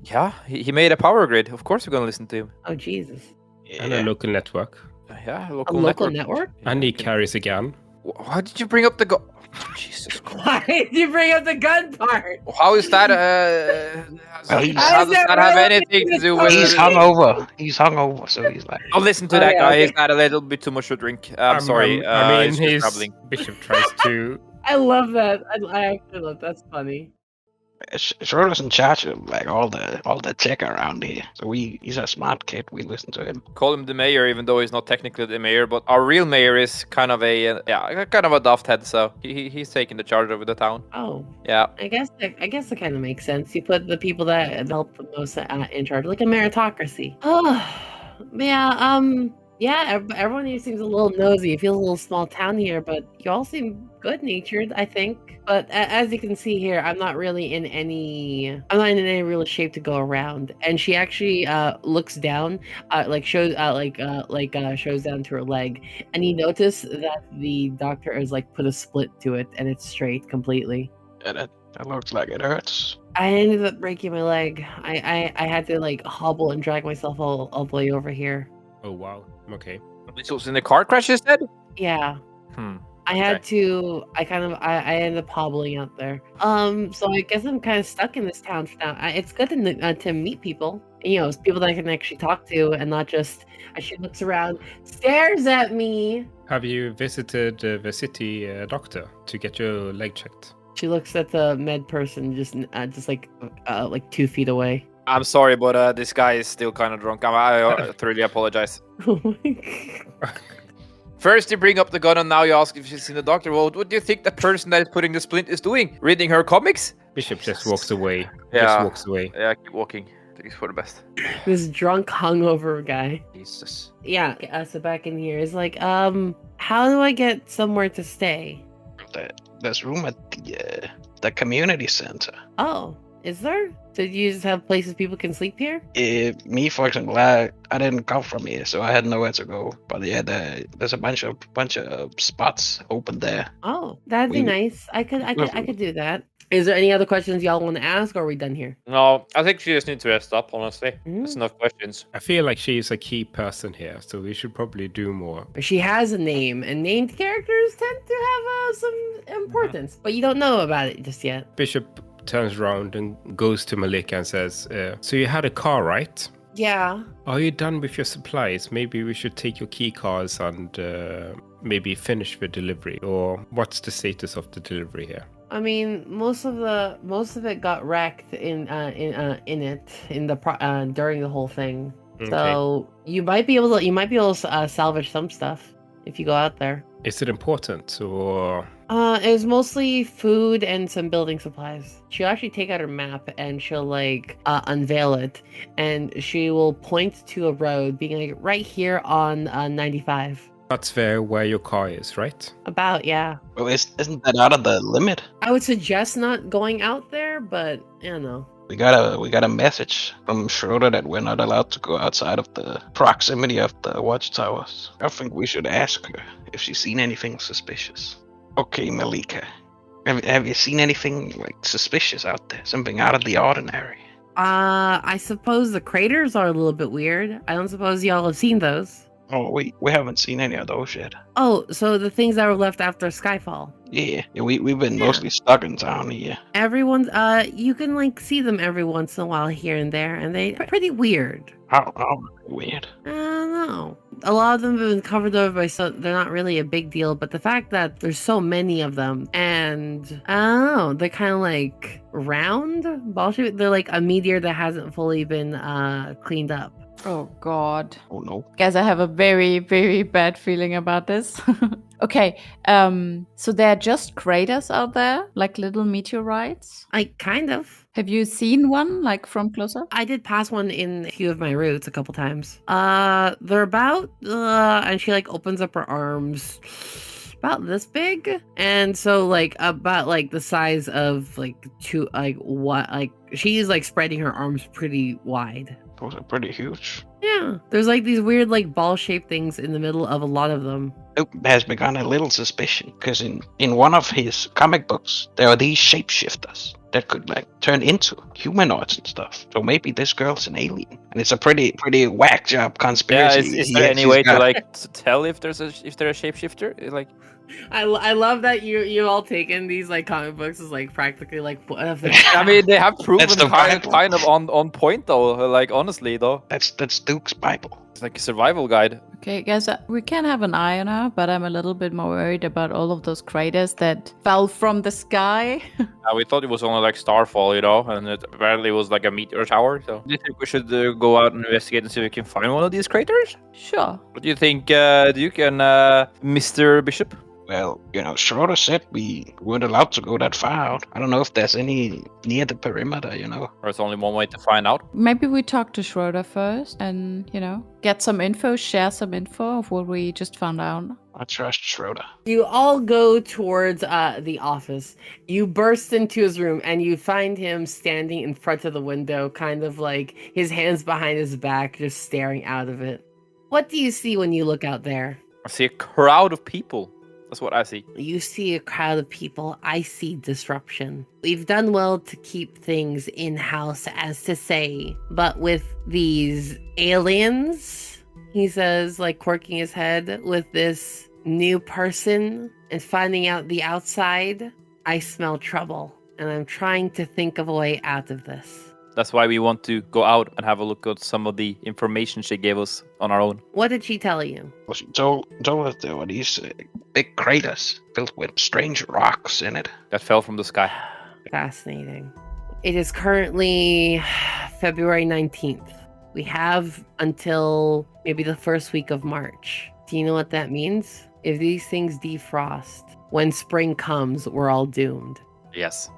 Yeah, he made a power grid. Of course we're gonna listen to him. Oh, Jesus. And a local network. Yeah, A local local network. network? Yeah, And he can- carries a gun. Why did you bring up the gun? Jesus Christ. Why did you bring up the gun part? How is that? Well, he's- how does that have anything to do with? He's hungover. He's hungover, so he's like. Don't listen to Oh, that yeah, guy. okay. He's got a little bit too much to drink. I'm sorry. I mean, he's just his troubling. bishop tries to. I love that. I actually love that's funny. Schroeder's in charge of like all the tech around here, so he's a smart kid. We listen to him. Call him the mayor, even though he's not technically the mayor. But our real mayor is kind of a kind of a daft head. So he's taking the charge over the town. Oh, Yeah. I guess that kind of makes sense. You put the people that help the most in charge, like a meritocracy. Oh, yeah. Yeah. Everyone here seems a little nosy. It feels a little small town here, but you all seem good-natured, I think. But as you can see here, I'm not in any real shape to go around. And she actually looks down, shows down to her leg, and you notice that the doctor has put a split to it, and it's straight completely. Yeah, that looks like it hurts. I ended up breaking my leg. I had to hobble and drag myself all the way over here. Oh wow. Okay. This was in the car crash, you said? Yeah. I Okay. had to. I ended up hobbling out there. So I guess I'm kind of stuck in this town for now. It's good to meet people. People that I can actually talk to, and not just. As she looks around, stares at me. Have you visited the city doctor to get your leg checked? She looks at the med person, just 2 feet away. I'm sorry, but this guy is still kind of drunk. I thoroughly apologize. Oh my God. First you bring up the gun and now you ask if she's seen the doctor. Well, what do you think the person that is putting the splint is doing? Reading her comics? Bishop just walks away. Yeah. Just walks away. Yeah, keep walking. I think it's for the best. This drunk, hungover guy. Jesus. Yeah, so back in here is how do I get somewhere to stay? There's room at the community center. Oh, is there? Did you just have places people can sleep here? Me, for example, I didn't come from here, so I had nowhere to go. But yeah, there's a bunch of spots open there. Oh, that'd be We- nice. I could do that. Is there any other questions y'all want to ask, or are we done here? No, I think she just needs to rest up, honestly. Mm. That's enough questions. I feel like she's a key person here, so we should probably do more. She has a name, and named characters tend to have some importance, but you don't know about it just yet. Bishop turns around and goes to Malika and says, so you had a car, right? Yeah. Are you done with your supplies? Maybe we should take your key cards and maybe finish the delivery. Or what's the status of the delivery here? I mean, most of it got wrecked during the whole thing. Okay. So you might be able to salvage some stuff if you go out there. Is it important or? It was mostly food and some building supplies. She'll actually take out her map and she'll unveil it, and she will point to a road, being right here on 95. That's where your car is, right? About, yeah. Well, isn't that out of the limit? I would suggest not going out there, but I don't know. We got a message from Schroeder that we're not allowed to go outside of the proximity of the watchtowers. I think we should ask her if she's seen anything suspicious. Okay, Malika. Have you seen anything suspicious out there? Something out of the ordinary? I suppose the craters are a little bit weird. I don't suppose y'all have seen those. Oh, we haven't seen any of those yet. Oh, so the things that were left after Skyfall. Yeah, we've been mostly stuck in town here. Everyone's you can see them every once in a while here and there, and they're pretty weird. How weird. I don't know. A lot of them have been covered over by, so they're not really a big deal, but the fact that there's so many of them, and I don't know, they're kind of round bullshit. They're like a meteor that hasn't fully been cleaned up. Oh God. Oh no. Guys, I have a very, very bad feeling about this. Okay, so there are just craters out there, like little meteorites? Kind of. Have you seen one, from closer? I did pass one in a few of my routes a couple times. They're about, and she opens up her arms, about this big, and so about the size of two, she's like spreading her arms pretty wide. Those are pretty huge. Yeah, there's like these weird like ball-shaped things in the middle of a lot of them. Luke has begun a little suspicion because in one of his comic books there are these shapeshifters that could like turn into humanoids and stuff. So maybe this girl's an alien, and it's a pretty whack job Yeah, conspiracy. is there any way to like to tell if they're a shapeshifter? Like, I love that you all taken these like comic books as like practically like I mean, they have proven That's the Bible. kind of on point though. Like honestly though, That's Duke's Bible. it's like a survival guide. Okay, guys, we can have an eye on her, but I'm a little bit more worried about all of those craters that fell from the sky. We thought it was only like starfall, you know, and it apparently was like a meteor shower. So, do you think we should go out and investigate and see if we can find one of these craters? Sure. What do you think, Duke and Mr. Bishop? Well, Schroeder said we weren't allowed to go that far out. I don't know if there's any near the perimeter, Or it's only one way to find out? Maybe we talk to Schroeder first and, get some info, share some info of what we just found out. I trust Schroeder. You all go towards the office. You burst into his room and you find him standing in front of the window, kind of like his hands behind his back, just staring out of it. What do you see when you look out there? I see a crowd of people. That's what I see. You see a crowd of people. I see disruption. We've done well to keep things in-house, as to say. But with these aliens, he says, like quirking his head, with this new person and finding out the outside, I smell trouble. And I'm trying to think of a way out of this. That's why we want to go out and have a look at some of the information she gave us on our own. What did she tell you? Well, she told us there were these big craters filled with strange rocks in it. That fell from the sky. Fascinating. It is currently February 19th. We have until maybe the first week of March. Do you know what that means? If these things defrost, when spring comes, we're all doomed. Yes.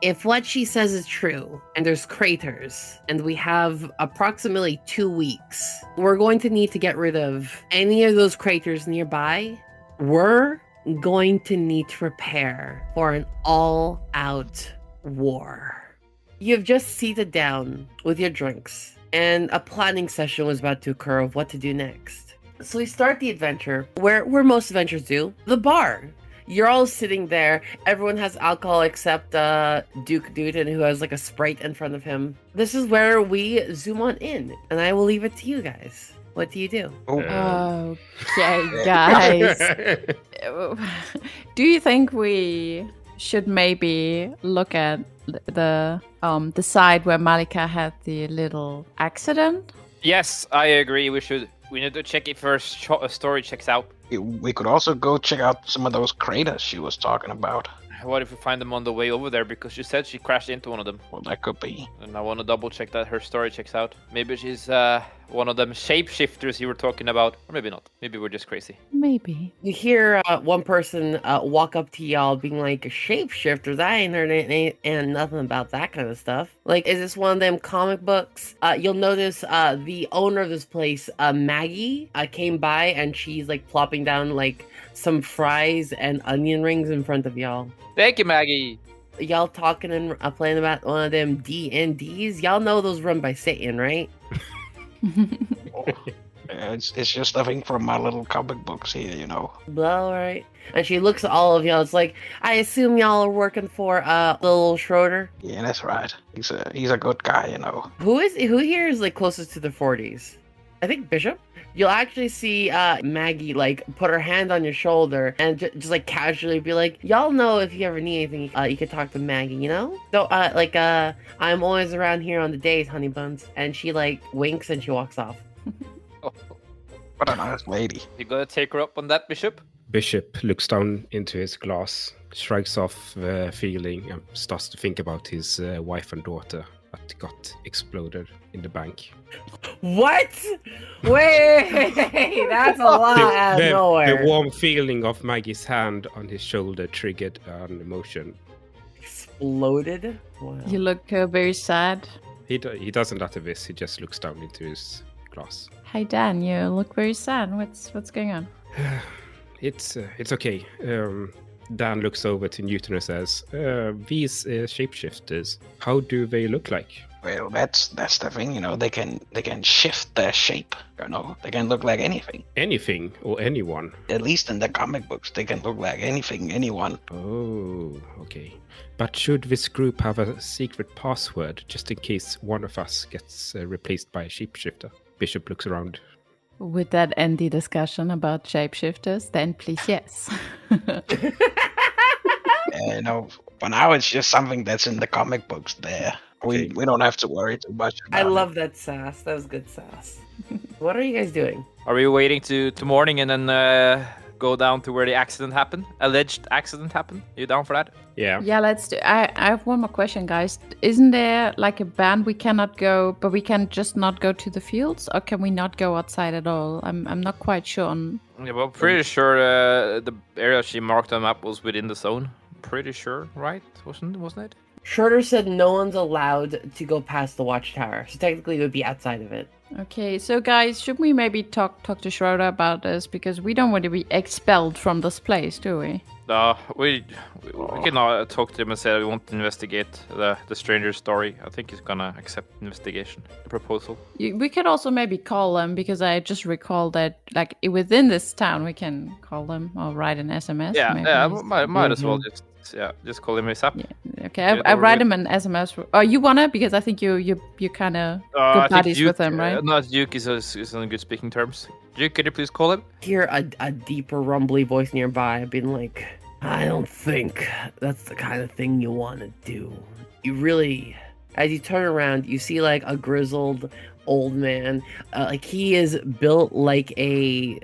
If what she says is true, and there's craters, and we have approximately 2 weeks, we're going to need to get rid of any of those craters nearby. We're going to need to prepare for an all-out war. You've just seated down with your drinks, and a planning session was about to occur of what to do next. So we start the adventure where most adventures do, the bar. You're all sitting there. Everyone has alcohol except Duke Newton, who has like a Sprite in front of him. This is where we zoom on in, and I will leave it to you guys. What do you do? Okay, guys. Do you think we should maybe look at the side where Malika had the little accident? Yes, I agree. We need to check if her story checks out. We could also go check out some of those craters she was talking about. What if we find them on the way over there? Because she said she crashed into one of them. Well, that could be. And I want to double check that her story checks out. Maybe she's one of them shapeshifters you were talking about. Or maybe not. Maybe we're just crazy. Maybe. You hear one person walk up to y'all being like, shapeshifters? I ain't heard ain't nothing about that kind of stuff. Like, is this one of them comic books? You'll notice the owner of this place, Maggie, came by and she's like plopping down like some fries and onion rings in front of y'all. Thank you, Maggie. Y'all talking and playing about one of them D&Ds? Y'all know those run by Satan, right? It's just something from my little comic books here, Well, all right. And she looks at all of y'all. It's like, I assume y'all are working for little Schroeder. Yeah, that's right. He's a good guy, Who here is like closest to the 40s? I think Bishop. You'll actually see Maggie like put her hand on your shoulder and just like casually be like, y'all know if you ever need anything, you could talk to Maggie, So I'm always around here on the days, honey buns. And she like winks and she walks off. What a nice lady. You gonna take her up on that, Bishop? Bishop looks down into his glass, shrugs off the feeling, and starts to think about his wife and daughter that got exploded in the bank. What? Wait, that's a lot out of nowhere. The warm feeling of Maggie's hand on his shoulder triggered an emotion. Exploded? Wow. You look very sad. He doesn't utter this. He just looks down into his glass. Hi, Dan. You look very sad. What's going on? It's okay. Dan looks over to Newton and says, these shapeshifters, how do they look like? Well, that's the thing, you know. They can shift their shape, you know. They can look like anything. Anything or anyone? At least in the comic books, they can look like anything, anyone. Oh, okay. But should this group have a secret password just in case one of us gets replaced by a shapeshifter? Bishop looks around. Would that end the discussion about shapeshifters? Then please, yes. You know, for now it's just something that's in the comic books there. We don't have to worry too much about I love that sass. That was good sass. What are you guys doing? Are we waiting to morning and then go down to where the accident happened? Alleged accident happened? You down for that? Yeah. Yeah, let's do. I have one more question, guys. Isn't there like a ban we cannot go, but we can just not go to the fields, or can we not go outside at all? I'm not quite sure on. Yeah, well, pretty sure the area she marked on the map was within the zone. Pretty sure, right? Wasn't it? Schroeder said no one's allowed to go past the watchtower, so technically it would be outside of it. Okay, so guys, should we maybe talk to Schroeder about this, because we don't want to be expelled from this place, do we? We can talk to him and say we want to investigate the stranger's story. I think he's gonna accept investigation proposal. We could also maybe call them, because I just recall that like within this town we can call them or write an SMS. Yeah, maybe. yeah, might as well just call him ASAP. Yeah. Okay, I write him an SMS. Oh, you wanna? Because I think you kind of good buddies with him, right? No, Duke is on good speaking terms. Duke, can you please call him? Hear a deeper rumbly voice nearby being like, I don't think that's the kind of thing you want to do. You really, as you turn around, you see like a grizzled old man. Like he is built like a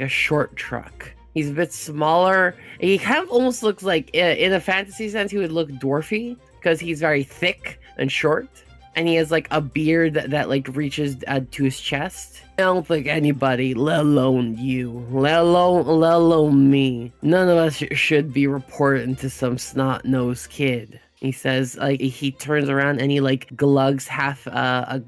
short truck. He's a bit smaller. He kind of almost looks like, in a fantasy sense, he would look dwarfy because he's very thick and short. And he has like a beard that like reaches to his chest. I don't think anybody, let alone you, let alone me, none of us should be reporting to some snot-nosed kid. He says, like, he turns around and he like glugs half a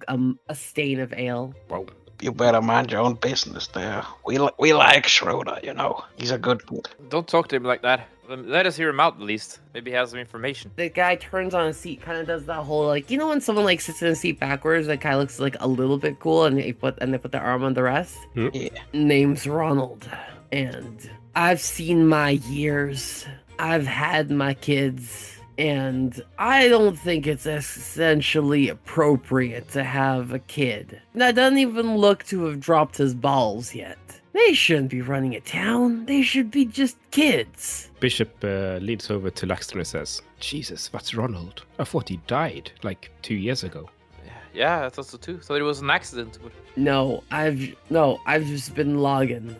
stain of ale. Whoa. You better mind your own business there. We like Schroeder, you know. He's a good kid. Don't talk to him like that. Let us hear him out at least. Maybe he has some information. The guy turns on a seat, kind of does that whole like, you know when someone like sits in a seat backwards, that kind of looks like a little bit cool, and they put their arm on the rest. Yeah. Name's Ronald, and I've seen my years. I've had my kids. And I don't think it's essentially appropriate to have a kid that doesn't even look to have dropped his balls yet. They shouldn't be running a town. They should be just kids. Bishop leads over to Laxton and says, Jesus, that's Ronald. I thought he died like 2 years ago. Yeah, I thought so too. Thought it was an accident. No, I've just been logging.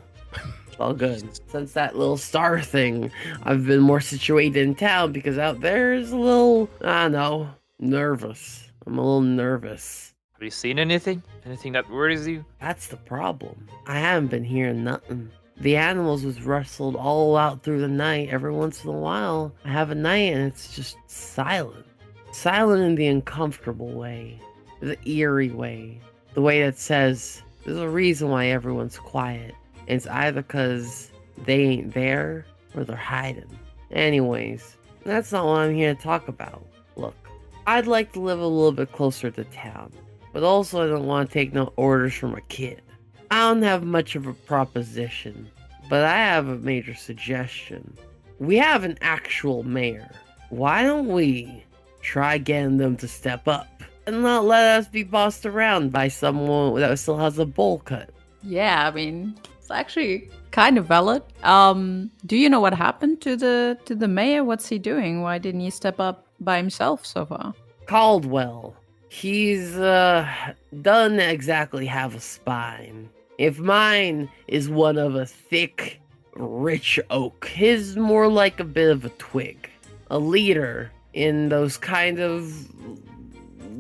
All good. Since that little star thing, I've been more situated in town because out there is a little, I don't know, nervous. I'm a little nervous. Have you seen anything? Anything that worries you? That's the problem. I haven't been hearing nothing. The animals was rustled all out through the night. Every once in a while, I have a night and it's just silent. Silent in the uncomfortable way. The eerie way. The way that says, there's a reason why everyone's quiet. It's either because they ain't there or they're hiding. Anyways, that's not what I'm here to talk about. Look, I'd like to live a little bit closer to town, but also I don't want to take no orders from a kid. I don't have much of a proposition, but I have a major suggestion. We have an actual mayor. Why don't we try getting them to step up and not let us be bossed around by someone that still has a bowl cut? Yeah, I mean, it's actually kind of valid. Do you know what happened to the mayor? What's he doing? Why didn't he step up by himself so far? Caldwell. He's doesn't exactly have a spine. If mine is one of a thick, rich oak, his more like a bit of a twig. A leader in those kind of,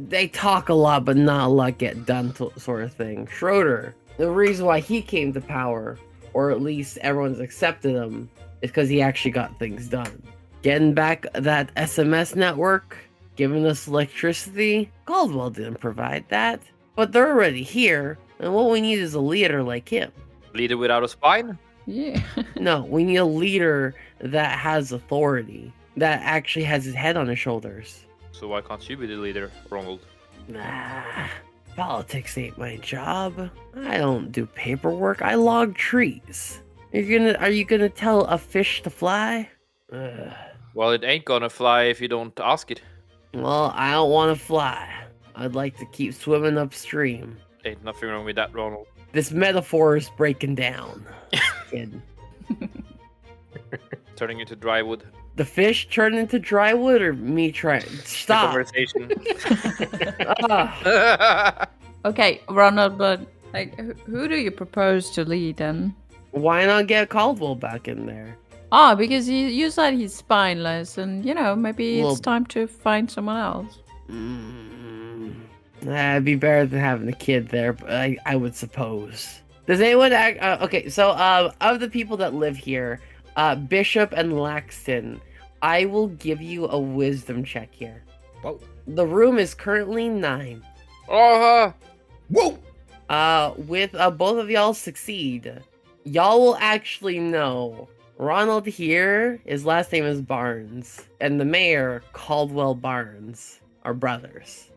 they talk a lot but not a lot get done sort of thing. Schroeder. The reason why he came to power, or at least everyone's accepted him, is because he actually got things done. Getting back that SMS network, giving us electricity, Caldwell didn't provide that. But they're already here, and what we need is a leader like him. Leader without a spine? Yeah. No, we need a leader that has authority, that actually has his head on his shoulders. So why can't you be the leader, Ronald? Nah, politics ain't my job. I don't do paperwork. I log trees. Are you gonna tell a fish to fly? Well, it ain't gonna fly if you don't ask it. Well, I don't want to fly. I'd like to keep swimming upstream. Ain't nothing wrong with that, Ronald. This metaphor is breaking down. Kid. Turning into dry wood. The fish turned into dry wood, or me trying? Stop. Conversation. Ah, Okay, Ronald, but like, who do you propose to lead then? why not get Caldwell back in there? Oh, because you said he's spineless, and maybe Well- it's time to find someone else. That'd be better than having a kid there, but I would suppose. Does anyone act? Okay, so of the people that live here, Bishop and Laxton, I will give you a wisdom check here. Whoa. The room is currently 9. Whoa! With both of y'all succeed, y'all will actually know Ronald here, his last name is Barnes, and the mayor, Caldwell Barnes, are brothers.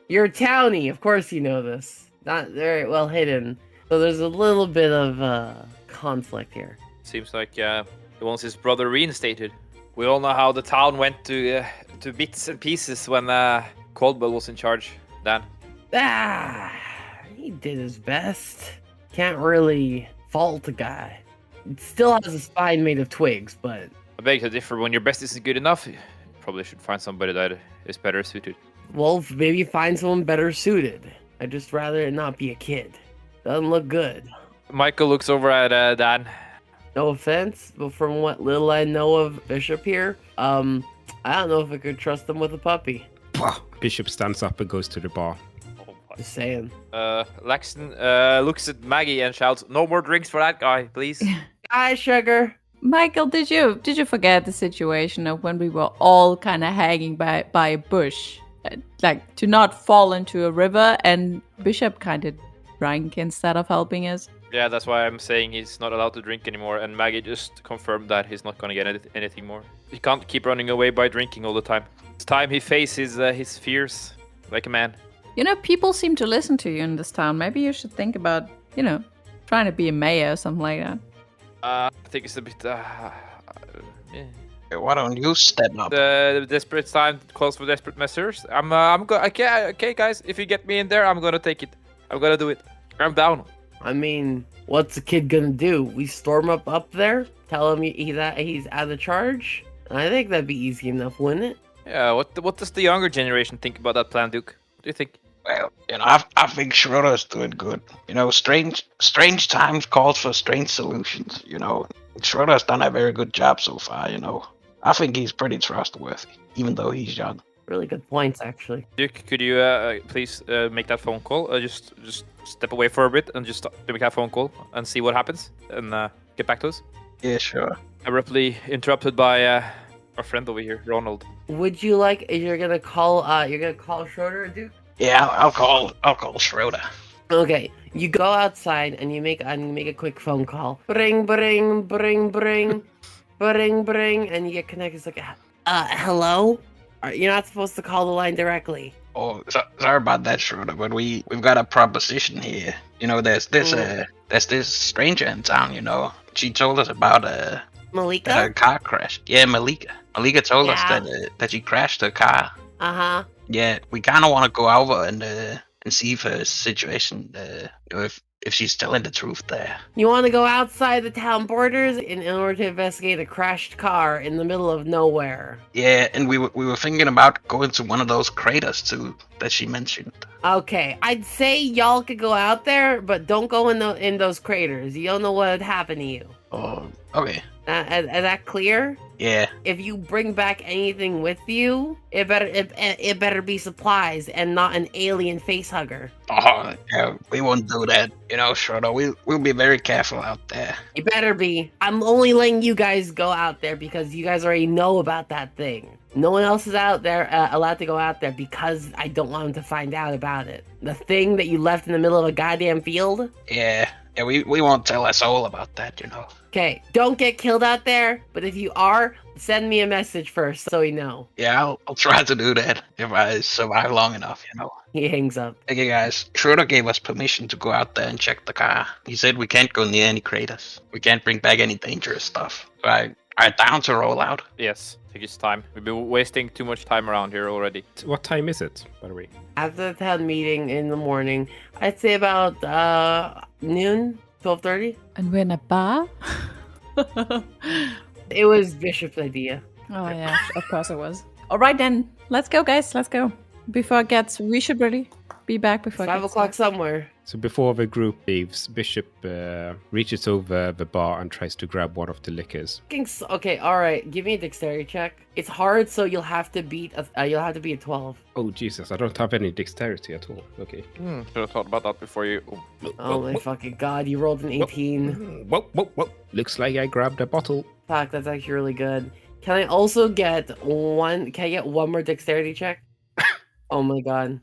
You're a townie, of course you know this. Not very well hidden. So there's a little bit of conflict here. Seems like he wants his brother reinstated. We all know how the town went to bits and pieces when Caldwell was in charge, Dan. He did his best. Can't really fault the guy. It still has a spine made of twigs, but I beg to differ. When your best isn't good enough, you probably should find somebody that is better suited. well, maybe find someone better suited. I'd just rather it not be a kid. Doesn't look good. Michael looks over at Dan. No offense, but from what little I know of Bishop here, I don't know if I could trust him with a puppy. Bishop stands up and goes to the bar. Oh my. Just saying. Laxton looks at Maggie and shouts, "No more drinks for that guy, please." Hi, sugar. Michael, did you forget the situation of when we were all kind of hanging by a bush, like to not fall into a river, and Bishop kind of drank instead of helping us? Yeah, that's why I'm saying he's not allowed to drink anymore, and Maggie just confirmed that he's not gonna get anything more. He can't keep running away by drinking all the time. It's time he faces his fears like a man. People seem to listen to you in this town. Maybe you should think about, trying to be a mayor or something like that. I think it's a bit. Why don't you step up? The desperate time calls for desperate measures. Okay, guys, if you get me in there, I'm gonna take it. I'm gonna do it. I'm down. I mean, what's the kid gonna do? We storm up there, tell him he's out of charge? I think that'd be easy enough, wouldn't it? Yeah. What does the younger generation think about that plan, Duke? What do you think? Well, I think Schroeder's doing good. Strange times calls for strange solutions. Schroeder's done a very good job so far. I think he's pretty trustworthy, even though he's young. Really good points, actually. Duke, could you please make that phone call? Just step away for a bit and just make that phone call and see what happens, and get back to us. Yeah, sure. Abruptly interrupted by our friend over here, Ronald. Would you like? You're gonna call Schroeder, Duke? Yeah, I'll call Schroeder. Okay, you go outside and you make a quick phone call. Bring, bring, bring, bring, bring, bring, and you get connected. It's like, hello? You're not supposed to call the line directly. Oh, sorry about that, Schroeder, but we've got a proposition here. There's this stranger in town. She told us about Malika? her car crash. Yeah, Malika. Malika told us Yeah. that she crashed her car. Uh-huh. Yeah, we kind of want to go over and see if her situation, if she's telling the truth there. You want to go outside the town borders in order to investigate a crashed car in the middle of nowhere. Yeah, and we were thinking about going to one of those craters too that she mentioned. Okay, I'd say y'all could go out there, but don't go in those craters. You don't know what would happen to you. Oh, okay. Is that clear? Yeah. If you bring back anything with you, it better be supplies and not an alien face hugger. Oh, yeah, we won't do that. Schroeder, we'll be very careful out there. You better be. I'm only letting you guys go out there because you guys already know about that thing. No one else is out there allowed to go out there because I don't want them to find out about it. The thing that you left in the middle of a goddamn field? Yeah, we won't tell a soul about that, you know. Okay, don't get killed out there, but if you are, send me a message first so we know. Yeah, I'll try to do that if I survive long enough, you know. He hangs up. Okay, guys, Schroeder gave us permission to go out there and check the car. He said we can't go near any craters. We can't bring back any dangerous stuff. So I down to roll out. Yes, take his time. We've been wasting too much time around here already. What time is it, by the way? After the town meeting in the morning, I'd say about noon, 12:30. And we're in a bar? It was Bishop's idea. Oh yeah, of course it was. All right then, let's go, guys. Let's go. Before it gets, we should really be back before it 5 gets o'clock dark. somewhere. So before the group leaves, Bishop reaches over the bar and tries to grab one of the liquors. Okay, all right. Give me a dexterity check. It's hard, so you'll have to beat a 12. Oh Jesus, I don't have any dexterity at all. Okay. Should have thought about that before you. Oh my fucking god! You rolled an 18. Whoa. Looks like I grabbed a bottle. Fuck, that's actually really good. Can I also get one? Can I get one more dexterity check? Oh my god!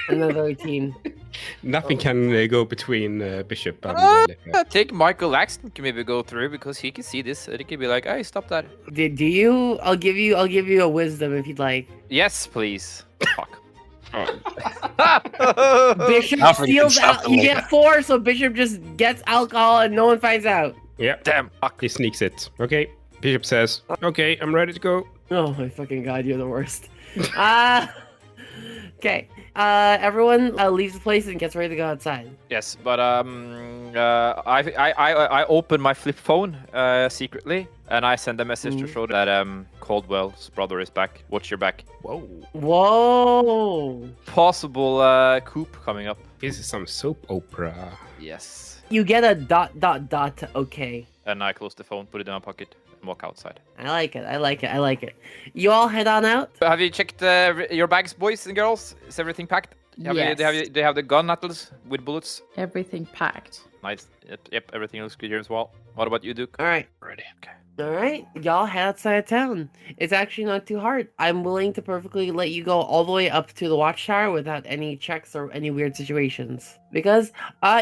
Another 18. Nothing can go between Bishop and the liquor. I think Michael Laxton can maybe go through because he can see this and he can be like, "Hey, stop that." Do you? I'll give you a wisdom if you'd like. Yes, please. Fuck. Bishop Nothing can steals stop out. the You liquor. get 4, so Bishop just gets alcohol and no one finds out. Yeah. Damn. Fuck. He sneaks it. Okay. Bishop says, "Okay, I'm ready to go." Oh my fucking god, you're the worst. Okay. Everyone leaves the place and gets ready to go outside. Yes, but I open my flip phone secretly and I send a message to show that Caldwell's brother is back. Watch your back. Whoa. Whoa! Possible coup coming up. This is some soap opera. Yes. You get a ... Okay. And I close the phone, put it in my pocket, and walk outside. I like it. You all head on out. Have you checked your bags, boys and girls? Is everything packed? Yes. They have the gun knuckles with bullets. Everything packed. Nice. Yep. Everything looks good here as well. What about you, Duke? All right. Ready. Okay. All right, y'all head outside of town. It's actually not too hard. I'm willing to perfectly let you go all the way up to the watchtower without any checks or any weird situations. Because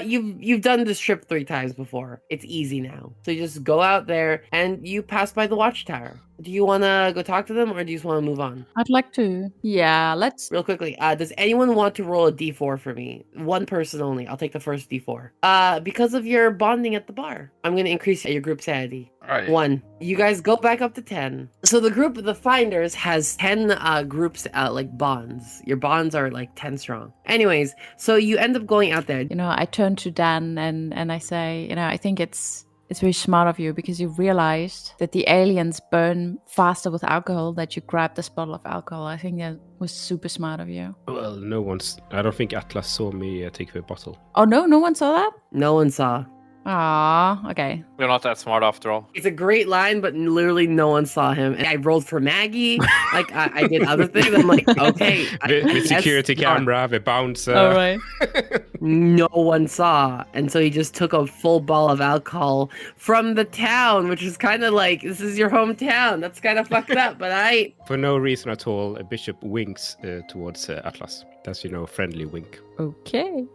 you've done this trip 3 times before. It's easy now. So you just go out there and you pass by the watchtower. Do you want to go talk to them or do you just want to move on? I'd like to. Yeah, let's. Real quickly, does anyone want to roll a d4 for me? One person only. I'll take the first d4. Because of your bonding at the bar, I'm going to increase your group sanity. Alright. 1. You guys go back up to 10. So the group of the Finders has 10 groups, like bonds. Your bonds are like 10 strong. Anyways, so you end up going out there. You know, I turn to Dan and I say, you know, I think it's very smart of you because you realized that the aliens burn faster with alcohol, that you grabbed this bottle of alcohol. I think that was super smart of you. Well, I don't think Atlas saw me take the bottle. Oh, no one saw that? No one saw. Ah, okay. We're not that smart after all. It's a great line, but literally no one saw him. And I rolled for Maggie. Like, I did other things. I'm like, okay. The guess security not. camera, the bouncer. All right. No one saw. And so he just took a full bottle of alcohol from the town, which is kind of like, this is your hometown. That's kind of fucked up, but For no reason at all, a bishop winks towards Atlas. That's, a friendly wink. Okay.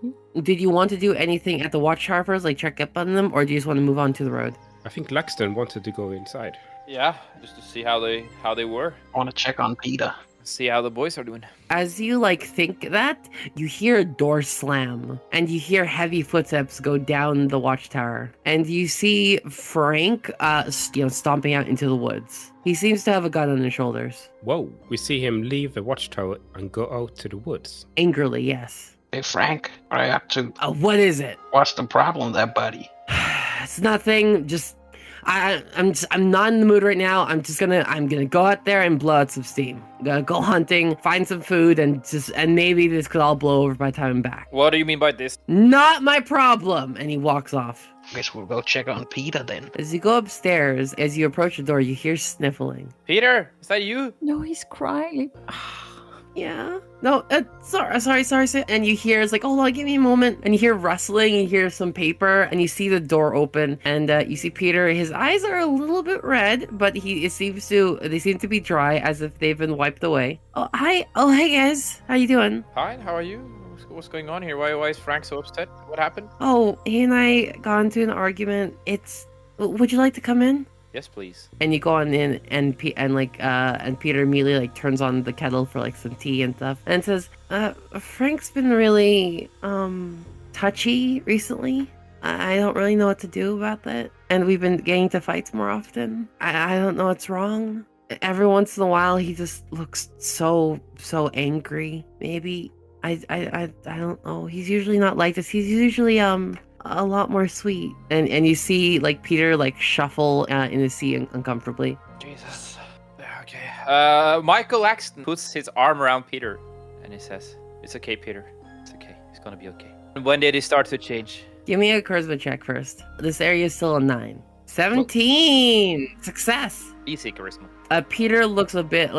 Did you want to do anything at the watchtower first, like check up on them, or do you just want to move on to the road? I think Laxton wanted to go inside. Yeah, just to see how they were. I want to check on Peter. See how the boys are doing. As you think that, you hear a door slam and you hear heavy footsteps go down the watchtower, and you see Frank stomping out into the woods. He seems to have a gun on his shoulders. Whoa, we see him leave the watchtower and go out to the woods. Angrily, yes. Hey, Frank, what are you up to? What is it? What's the problem there, buddy? It's nothing. Just I'm not in the mood right now. I'm gonna go out there and blow out some steam. I'm gonna go hunting, find some food, and maybe this could all blow over by the time I'm back. What do you mean by this? Not my problem. And he walks off. Guess we'll go check on Peter then. As you go upstairs, as you approach the door, you hear sniffling. Peter, is that you? No, he's crying. Yeah. No, sorry. And you hear, it's like, hold on, give me a moment. And you hear rustling, you hear some paper, and you see the door open. And you see Peter, his eyes are a little bit red, but they seem to be dry as if they've been wiped away. Oh, hi. Oh, hey, guys. How you doing? Fine, how are you? What's going on here? Why is Frank so upset? What happened? Oh, he and I got into an argument. Would you like to come in? Yes, please. And you go on in, and Peter immediately like turns on the kettle for like some tea and stuff, and says, Frank's been really touchy recently. I don't really know what to do about that, and we've been getting into fights more often. I don't know what's wrong. Every once in a while, he just looks so angry. Maybe I don't know. He's usually not like this. He's usually a lot more sweet. And you see like Peter like shuffle in the sea uncomfortably. Jesus. Okay. Michael Axton puts his arm around Peter and he says, "It's okay, Peter. It's okay. It's gonna be okay." And when did he start to change? Give me a charisma check first. This area is still a 9. 17! Success! Easy charisma. Peter looks a bit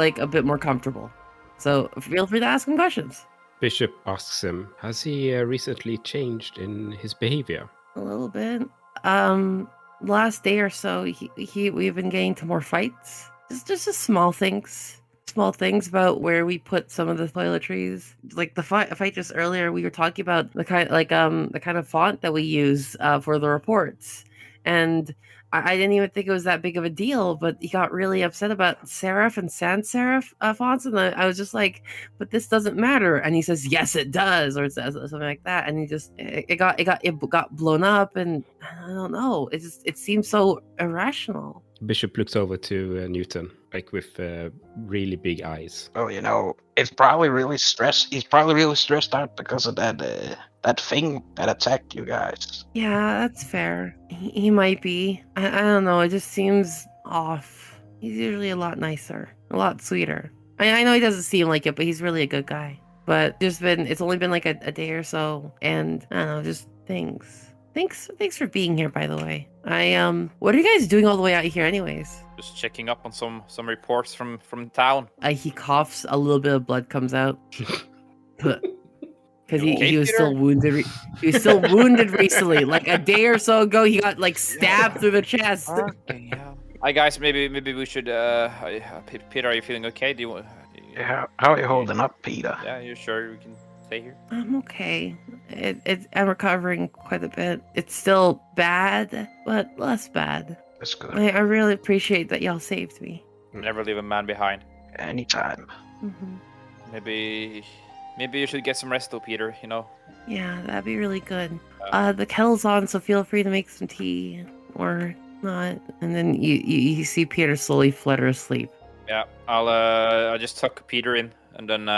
more comfortable. So feel free to ask him questions. Bishop asks him, has he recently changed in his behavior? A little bit. Last day or so, we've been getting to more fights. Just small things. Small things about where we put some of the toiletries. Like the fight just earlier, we were talking about the kind of font that we use for the reports, and I didn't even think it was that big of a deal, but he got really upset about serif and sans serif fonts, and I was just like, "But this doesn't matter." And he says, "Yes, it does," or it says something like that, and it got blown up, and I don't know. It seems so irrational. Bishop looks over to Newton, like with really big eyes. Oh, it's probably really stressed. He's probably really stressed out because of that thing that attacked you guys. Yeah, that's fair. He might be. I don't know. It just seems off. He's usually a lot nicer, a lot sweeter. I know he doesn't seem like it, but he's really a good guy. But it's only been like a day or so, and I don't know, just things. Thanks for being here, by the way. What are you guys doing all the way out here, anyways? Just checking up on some reports from town. He coughs. A little bit of blood comes out. Because You okay, he was Peter? still wounded. He was still wounded recently. Like a day or so ago, he got like stabbed through the chest. Okay, yeah. Hi guys, maybe we should. Peter, are you feeling okay? Do you want? Yeah, how are you holding up, Peter? Yeah, you sure we can stay here? I'm okay. I'm recovering quite a bit. It's still bad, but less bad. That's good. I really appreciate that y'all saved me. Never leave a man behind. Anytime. Mm-hmm. Maybe you should get some rest, though, Peter. Yeah, that'd be really good. The kettle's on, so feel free to make some tea or not. And then you see Peter slowly flutter asleep. Yeah, I'll just tuck Peter in, and then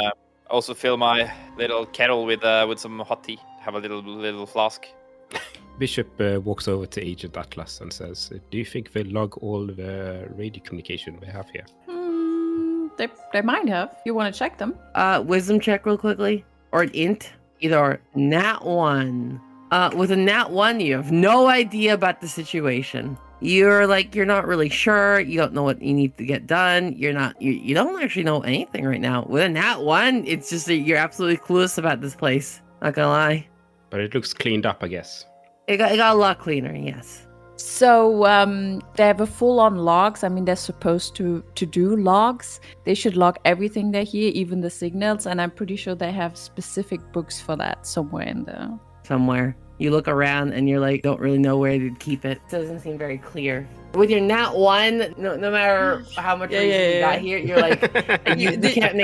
also fill my little kettle with some hot tea. Have a little flask. Bishop walks over to Agent Atlas and says, do you think they log all the radio communication we have here? They might have. You want to check them? Wisdom check real quickly. Or an int. Either or. Nat 1. With a nat 1, you have no idea about the situation. You're not really sure. You don't know what you need to get done. You don't actually know anything right now. With a nat 1, it's just that you're absolutely clueless about this place. Not gonna lie. But it looks cleaned up, I guess. It got a lot cleaner, yes. So they have a full-on logs. I mean, they're supposed to do logs. They should log everything they hear, even the signals. And I'm pretty sure they have specific books for that somewhere in there. Somewhere. You look around and you're like, don't really know where to keep it. It doesn't seem very clear. With your nat 1, no matter how much reason you got here, you're like, you can't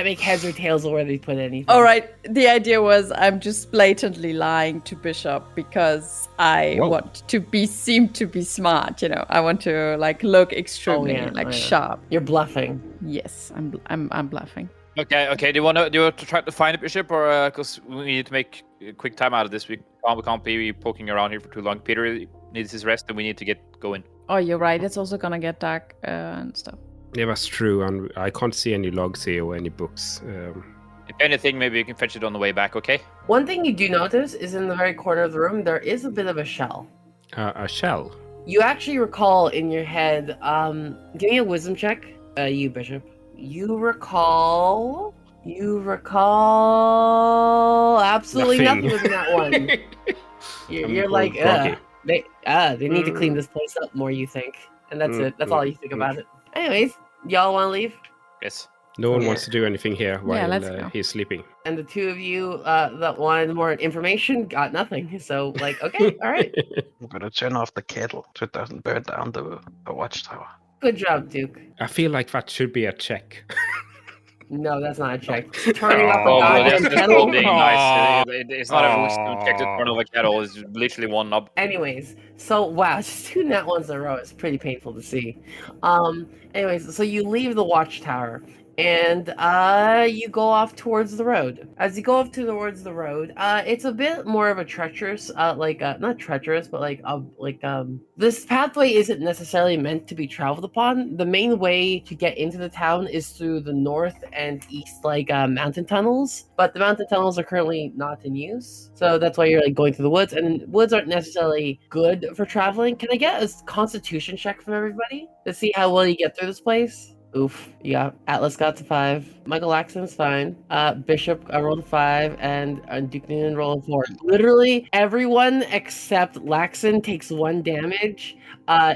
make heads or tails of where they put anything. All right. The idea was I'm just blatantly lying to Bishop because I want to seem to be smart. I want to look extremely sharp. You're bluffing. Yes, I'm bluffing. Okay. Do you want to try to find a bishop, or because we need to make a quick time out of this? We can't be poking around here for too long. Peter needs his rest, and we need to get going. Oh, you're right. It's also gonna get dark and stuff. Yeah, that's true. And I can't see any logs here or any books. If anything, maybe you can fetch it on the way back. Okay. One thing you do notice is in the very corner of the room there is a bit of a shell. A shell? You actually recall in your head. Give me a wisdom check. You, Bishop. You recall You recall absolutely nothing Nothing. within that one. You're like, groggy. they need to clean this place up more, you think. And that's it. That's all you think about it. Anyways, y'all want to leave? Yes. No one Yeah. wants to do anything here while let's go. he's sleeping. And the two of you that wanted more information got nothing. So, like, okay, all right. I'm gonna turn off the kettle so it doesn't burn down the watchtower. Good job, Duke. I feel like that should be a check. No, that's not a check. Turning off a Oh, goddamn that's kettle. being nice. It's not a wisdom check to turn Aw. off a kettle. It's literally one knob. Anyways, so wow, just 2 nat ones in a row. It's pretty painful to see. Anyways, so you leave the watchtower and you go off towards the road. As you go off towards the road, it's a bit more of a treacherous, not treacherous, but this pathway isn't necessarily meant to be traveled upon. The main way to get into the town is through the north and east, mountain tunnels. But the mountain tunnels are currently not in use, so that's why you're going through the woods. And woods aren't necessarily good for traveling. Can I get a Constitution check from everybody to see how well you get through this place? Oof. Yeah. Atlas got to 5. Michael Laxton's fine. Bishop rolled a 5, and Duke Noonan rolled a 4. Literally everyone except Laxton takes 1 damage,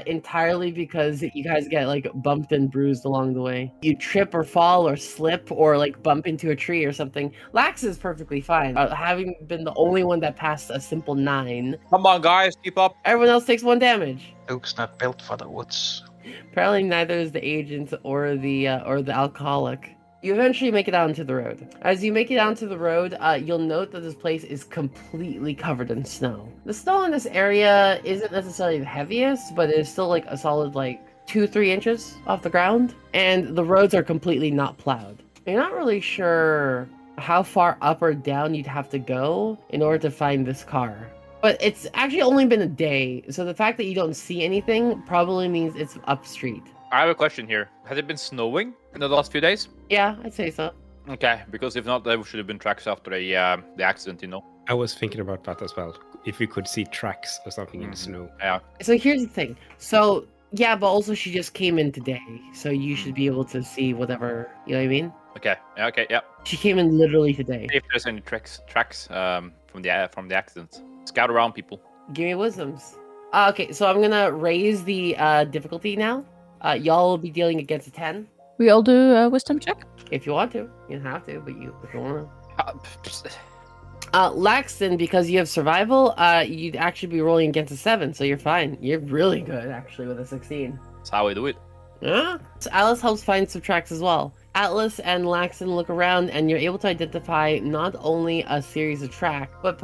entirely because you guys get bumped and bruised along the way. You trip or fall or slip or bump into a tree or something. Lax is perfectly fine, having been the only one that passed a simple 9. Come on, guys, keep up. Everyone else takes 1 damage. Duke's not built for the woods. Apparently, neither is the agent or the alcoholic. You eventually make it out into the road. As you make it out into the road, you'll note that this place is completely covered in snow. The snow in this area isn't necessarily the heaviest, but it is still a solid 2-3 inches off the ground, and the roads are completely not plowed. You're not really sure how far up or down you'd have to go in order to find this car. But it's actually only been a day, so the fact that you don't see anything probably means it's up street. I have a question here. Has it been snowing in the last few days? Yeah, I'd say so. Okay, because if not, there should have been tracks after the accident, I was thinking about that as well. If we could see tracks or something in the snow. Yeah. So here's the thing. So, yeah, but also she just came in today, so you should be able to see whatever, you know what I mean? Okay. Yeah. Okay. Yeah. She came in literally today. If there's any tracks from the accident, scout around, people. Give me wisdoms. Okay, so I'm gonna raise the difficulty now. Y'all will be dealing against a 10. We all do a wisdom check. If you want to. You don't have to, but if you want to. Laxton, because you have survival, you'd actually be rolling against a 7, so you're fine. You're really good, actually, with a 16. That's how we do it. Yeah. So Alice helps find some tracks as well. Atlas and Laxton look around, and you're able to identify not only a series of tracks, but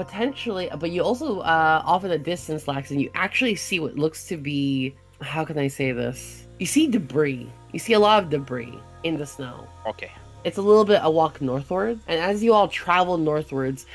you also, off at a distance, Laxton, you actually see what looks to be, how can I say this? You see debris. You see a lot of debris in the snow. Okay. It's a little bit a walk northward, and as you all travel northwards,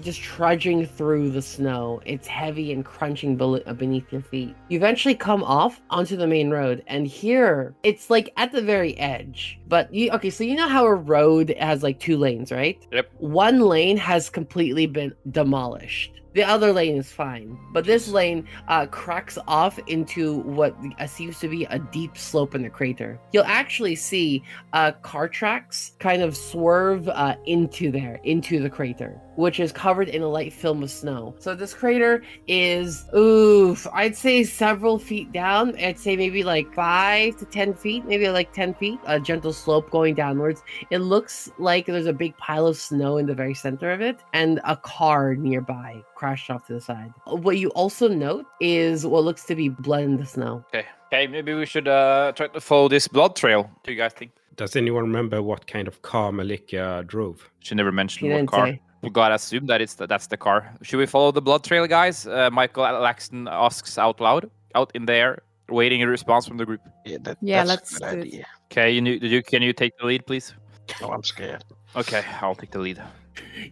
just trudging through the snow, it's heavy and crunching beneath your feet. You eventually come off onto the main road, and here, it's at the very edge. But, so you know how a road has 2 lanes, right? Yep. 1 lane has completely been demolished. The other lane is fine, but this lane cracks off into what seems to be a deep slope in the crater. You'll actually see car tracks kind of swerve into the crater, which is covered in a light film of snow. So this crater is, I'd say several feet down. I'd say maybe 5 to 10 feet, maybe 10 feet, a gentle slope going downwards. It looks like there's a big pile of snow in the very center of it, and a car nearby crashed off to the side. What you also note is what looks to be blood in the snow. Okay, maybe we should try to follow this blood trail. What do you guys think? Does anyone remember what kind of car Malika drove? She never mentioned She what didn't car. say. We gotta assume that's the car. Should we follow the blood trail, guys? Michael Laxton asks out loud, out in the air, waiting a response from the group. Yeah, Yeah, that's let's a good do it. idea. Okay, can you take the lead, please? No, I'm scared. Okay, I'll take the lead.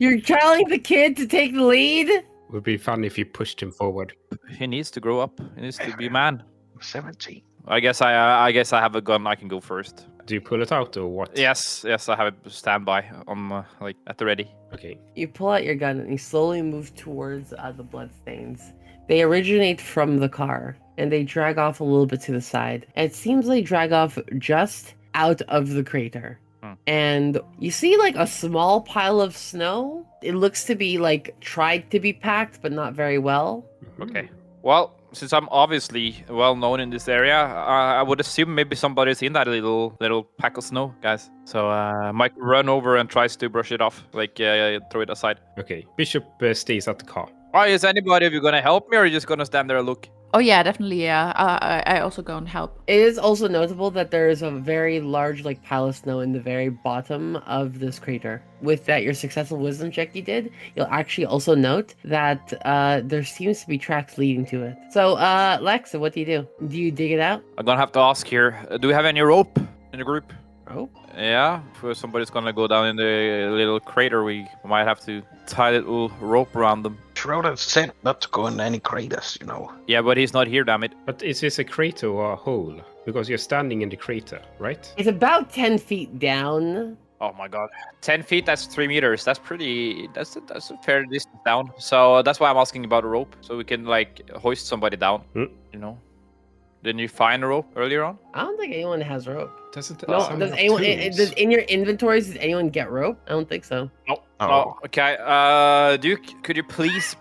You're telling the kid to take the lead? It would be fun if you pushed him forward. He needs to grow up. He needs to be a man. I'm 17. I guess I have a gun. I can go first. Do you pull it out or what? Yes, I have a standby on at the ready. Okay. You pull out your gun and you slowly move towards the bloodstains. They originate from the car and they drag off a little bit to the side. It seems they drag off just out of the crater. And you see like a small pile of snow. It looks to be like tried to be packed, but not very well. Okay. Well, since I'm obviously well known in this area, I would assume maybe somebody's in that little pack of snow, guys. So Mike run over and tries to brush it off, like throw it aside. Okay, Bishop stays at the car. Why is anybody of you gonna help me, or are you just gonna stand there and look? Oh yeah, definitely. Yeah, I also go and help. It is also notable that there is a very large like pile of snow in the very bottom of this crater. With that, your successful wisdom check you did, you'll actually also note that there seems to be tracks leading to it. So, Lexa, what do? Do you dig it out? I'm gonna have to ask here. Do we have any rope in the group? Rope? Yeah, if somebody's gonna go down in the little crater, we might have to tie a little rope around them. Schroeder said not to go in any craters, you know. Yeah, but he's not here, damn it. But is this a crater or a hole? Because you're standing in the crater, right? It's about 10 feet down. Oh my god. 10 feet, that's 3 meters. That's a fair distance down. So that's why I'm asking about a rope. So we can like hoist somebody down, you know. Didn't you find a rope earlier on? I don't think anyone has rope. Doesn't No, someone does have anyone tools? does in your inventories does anyone get rope? I don't think so. No. Oh. Oh, okay. Duke, could you please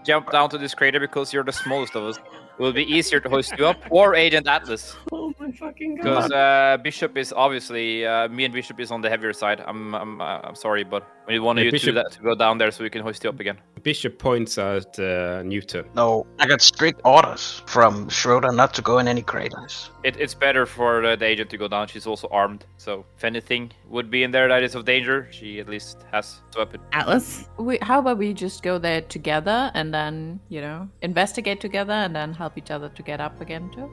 jump down to this crater because you're the smallest of us? It will be easier to hoist you up, or Agent Atlas. Oh my fucking god. Because Bishop is obviously me and Bishop is on the heavier side. I'm sorry, but we want Yeah, you Bishop- to go down there so we can hoist you up again. Bishop points at Newton. No, I got strict orders from Schroeder not to go in any craters. It's better for the agent to go down. She's also armed, so if anything would be in there that is of danger, she at least has a weapon. Atlas? How about we just go there together and then, investigate together and then help each other to get up again too?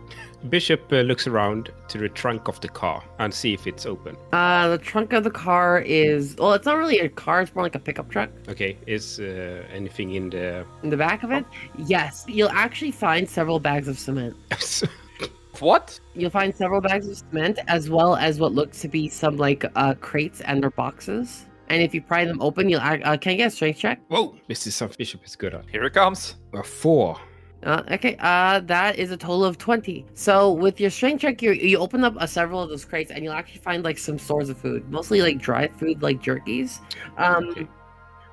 Bishop looks around to the trunk of the car and see if it's open. The trunk of the car is well, it's not really a car, it's more like a pickup truck. Okay, is anything in the... In the back of it? Yes. You'll actually find several bags of cement. What? You'll find several bags of cement as well as what looks to be some like crates and or boxes. And if you pry them open, you'll can I get a strength check? Whoa! This is something Bishop is good at. Here it comes. 4. Okay, that is a total of 20. So with your strength check, you open up several of those crates and you'll actually find like some stores of food, mostly like dried food like jerkies.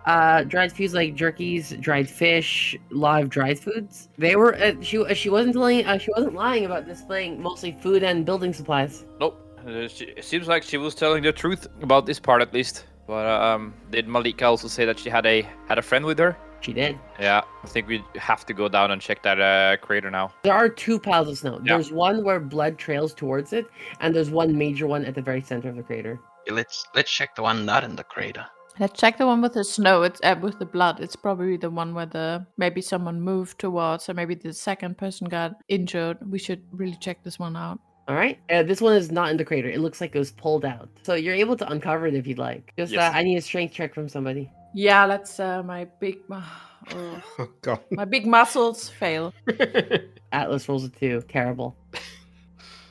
Dried foods like jerkies, dried fish, live dried foods. They were she wasn't lying about displaying mostly food and building supplies. Nope. It seems like she was telling the truth about this part at least. But did Malika also say that she had a friend with her? She did. Yeah, I think we have to go down and check that crater now. There are 2 piles of snow. Yeah. There's one where blood trails towards it, and there's one major one at the very center of the crater. Let's check the one not in the crater. Let's check the one with the snow. It's with the blood. It's probably the one where maybe someone moved towards, or maybe the second person got injured. We should really check this one out. All right. This one is not in the crater. It looks like it was pulled out. So you're able to uncover it if you'd like. Just Yes. I need a strength check from somebody. Yeah, let's my big Oh god. my big muscles fail. Atlas rolls a 2. Terrible.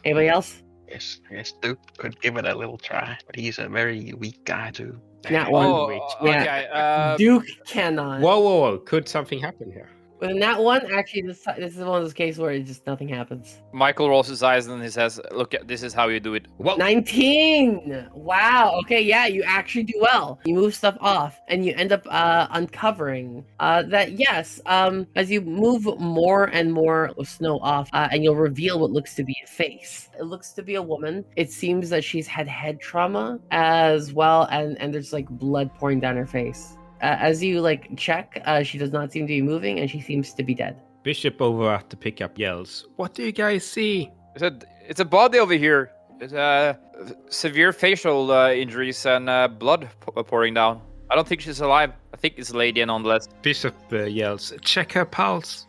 Anybody else? Yes, Duke could give it a little try, but he's a very weak guy too. Nat 1. Oh, Yeah. okay. Duke cannot. Whoa. Could something happen here? With Nat 1, actually, this is one of those cases where it just nothing happens. Michael rolls his eyes and he says, "Look, this is how you do it." Whoa. 19! Wow. Okay, yeah, you actually do well. You move stuff off, and you end up uncovering that, yes, as you move more and more snow off, and you'll reveal what looks to be a face. It looks to be a woman. It seems that she's had head trauma as well, and there's like blood pouring down her face. As you check, she does not seem to be moving, and she seems to be dead. Bishop over at the pickup yells, "What do you guys see?" It's a body over here. It's severe facial injuries and blood pouring down. I don't think she's alive. I think it's a lady nonetheless. Bishop yells, "Check her pulse."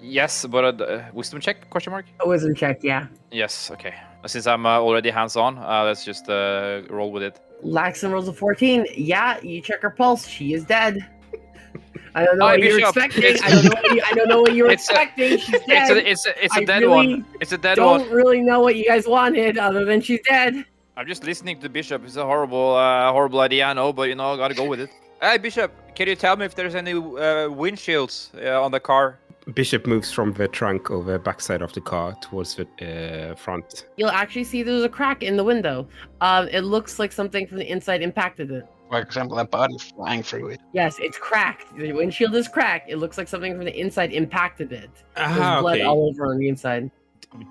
Yes, but wisdom check? Question mark? A wisdom check, yeah. Yes. Okay. Since I'm already hands-on, let's just roll with it. Laxon rolls a 14. Yeah, you check her pulse. She is dead. I don't know Hi, what you were Bishop. expecting. I don't know what you were expecting. She's dead. It's a I dead really one. It's a dead don't one. really know what you guys wanted other than she's dead. I'm just listening to Bishop. It's a horrible idea, I know, but I gotta go with it. Hey, Bishop, can you tell me if there's any windshields on the car? Bishop moves from the trunk over backside of the car towards the front. You'll actually see there's a crack in the window. It looks like something from the inside impacted it. For example, a body flying through it. Yes, it's cracked. The windshield is cracked. It looks like something from the inside impacted it. There's blood Okay. all over on the inside.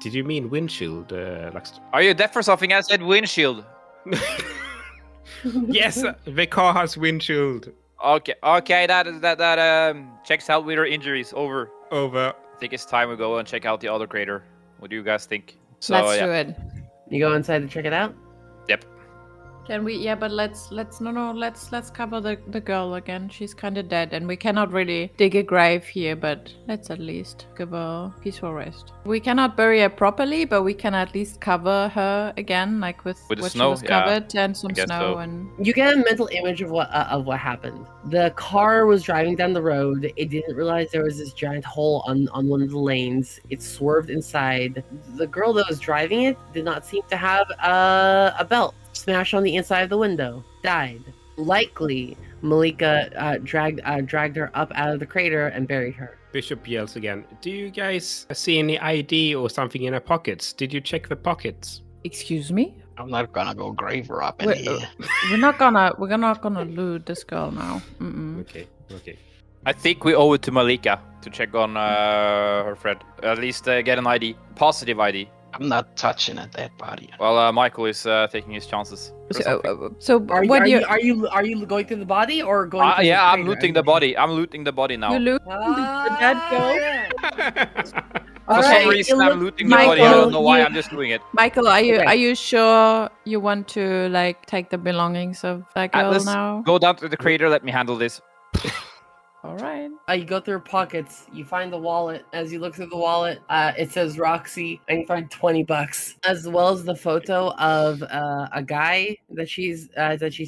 Did you mean windshield, Laxton? Are you deaf or something? I said windshield. Yes, the car has windshield. Okay, that checks out with her injuries. Over. Over. I think it's time we go and check out the other crater. What do you guys think? So Let's yeah. do it. You go inside to check it out? Yep. Can we? Yeah, but let's cover the girl again. She's kind of dead, and we cannot really dig a grave here. But let's at least give her peaceful rest. We cannot bury her properly, but we can at least cover her again, like with With the what snow, she was yeah. covered and some I guess snow so. and. You get a mental image of what happened. The car was driving down the road. It didn't realize there was this giant hole on one of the lanes. It swerved inside. The girl that was driving it did not seem to have a belt. Smashed on the inside of the window. Died. Likely, Malika dragged her up out of the crater and buried her. Bishop yells again. Do you guys see any ID or something in her pockets? Did you check the pockets? Excuse me. I'm not gonna go grave robbing Wait, here. We're not gonna loot this girl now. Mm-mm. Okay. I think we owe it to Malika to check on her friend. At least get an ID. Positive ID. I'm not touching a dead body. Well, Michael is taking his chances. So Are when you going through the body or going? through Yeah, the I'm crater? looting the body. I'm looting the body now. you loot the dead girl. For Alright, some reason, it I'm look- looting the body. I Michael, don't know why. you- I'm just doing it. Michael, Okay. are you sure you want to like take the belongings of that girl Atlas, now? Go down to the crater. Let me handle this. All right. You go through her pockets. You find the wallet. As you look through the wallet, it says Roxy, and you find $20, as well as the photo of a guy that she's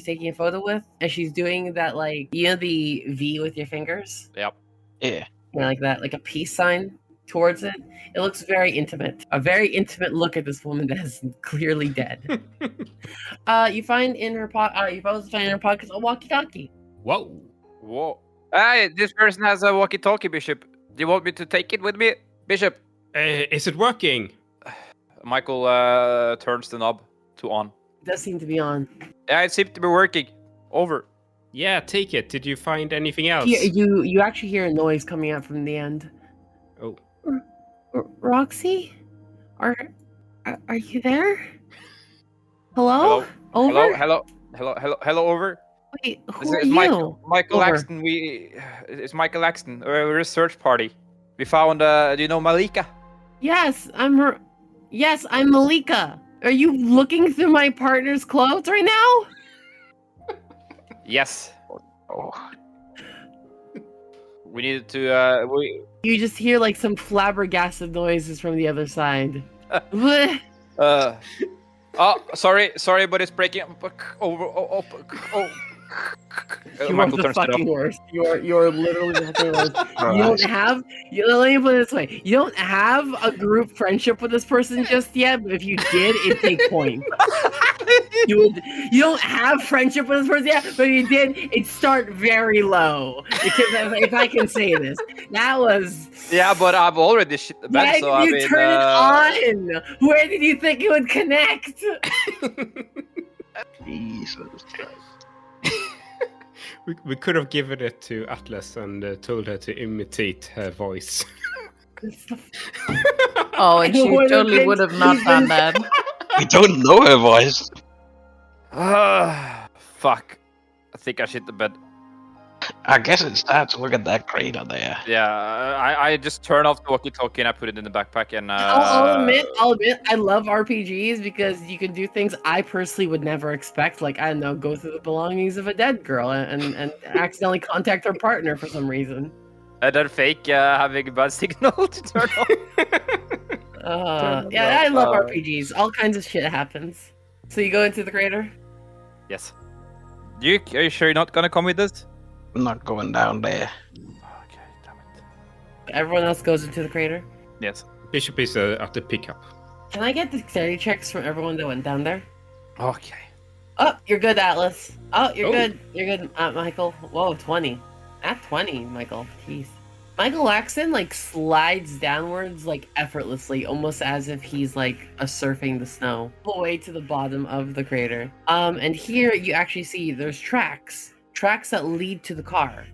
taking a photo with, and she's doing that the V with your fingers, Yep. Yeah. like that, like a peace sign towards it. It looks very intimate. A very intimate look at this woman that is clearly dead. You find in her you also find in her pockets a walkie-talkie. Whoa. Whoa. Hey, this person has a walkie-talkie, Bishop. Do you want me to take it with me, Bishop? Is it working? Michael turns the knob to on. It does seem to be on. Yeah, it seems to be working. Over. Yeah, take it. Did you find anything else? You actually hear a noise coming out from the end. Oh. Roxy, are you there? Hello? Over? Hello, over. Wait, who This are is you? Michael Over. Axton. It's Michael Axton. We're a research party. We found, do you know Malika? Yes, I'm her. Yes, I'm Malika. Are you looking through my partner's clothes right now? Yes. Oh. We needed to, You just hear like some flabbergasted noises from the other side. Bleh. oh, sorry, but it's breaking over. You are Michael the turns it off. fucking worst. You're literally the fucking worst. Let me put it this way. You don't have a group friendship with this person just yet, but if you did, it'd take points. You don't have friendship with this person yet, but if you did, it'd start very low. Because if I can say this, that was. Yeah, but I've already shit the bed, Why so did you turn it on? Where did you think it would connect? Jesus Christ. We could have given it to Atlas and told her to imitate her voice. Oh, and she Would've totally been would have not done that. We don't know her voice. Fuck. I think I shit the bed. I guess it's time to look at that crater there. Yeah, I just turn off the walkie-talkie and I put it in the backpack and. I'll admit, I love RPGs because you can do things I personally would never expect. Like, I don't know, go through the belongings of a dead girl and accidentally contact her partner for some reason. And then fake having a bad signal to turn off. Yeah, I love RPGs. All kinds of shit happens. So you go into the crater? Yes. Are you sure you're not gonna come with us? I'm not going down there. Okay, damn it. Everyone else goes into the crater? Yes. Bishop is at the pickup. Can I get dexterity checks from everyone that went down there? Okay. Oh, you're good, Atlas. Oh, you're Oh. good. You're good, Michael. Whoa, 20. At 20, Michael. Jeez. Michael Laxton like slides downwards like effortlessly, almost as if he's like surfing the snow, all the way to the bottom of the crater. And here you actually see there's tracks that lead to the car.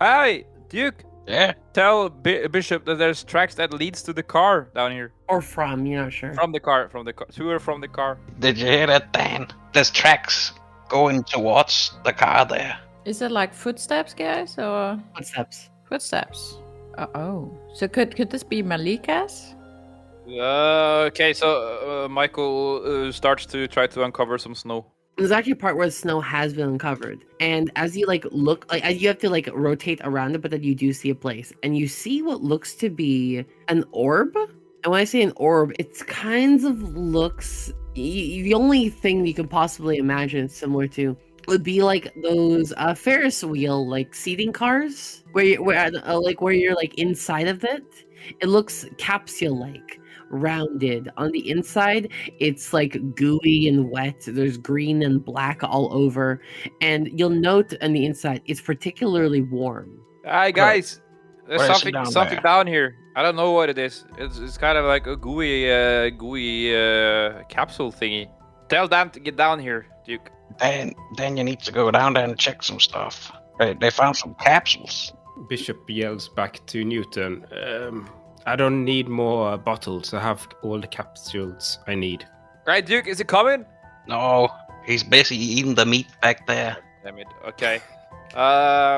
Hi, Duke. Yeah. Tell Bishop that there's tracks that leads to the car down here. Or from, you're not sure. From the car. To or from the car. Did you hear that, Dan? There's tracks going towards the car there. Is it like footsteps, guys, or Footsteps. footsteps? Oh. So could this be Malika's? Okay, so Michael starts to try to uncover some snow. There's actually a part where the snow has been uncovered, and as you like look, like you have to like rotate around it, but then you do see a place, and you see what looks to be an orb. And when I say an orb, it's kinds of looks. The only thing you can possibly imagine similar to would be like those Ferris wheel like seating cars, where you're like inside of it. It looks capsule like. Rounded on the inside, it's like gooey and wet. There's green and black all over, and you'll note on the inside it's particularly warm. Hi guys, there's Where is it something down down here. I don't know what it is. It's kind of like a gooey capsule thingy. Tell Dan to get down here, Duke. Then you need to go down there and check some stuff. They found some capsules. Bishop yells back to Newton. I don't need more bottles. I have all the capsules I need. Right, Duke, is it coming? No, he's busy eating the meat back there. Damn it. Okay.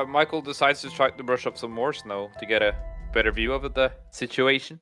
Michael decides to try to brush up some more snow to get a better view of the situation.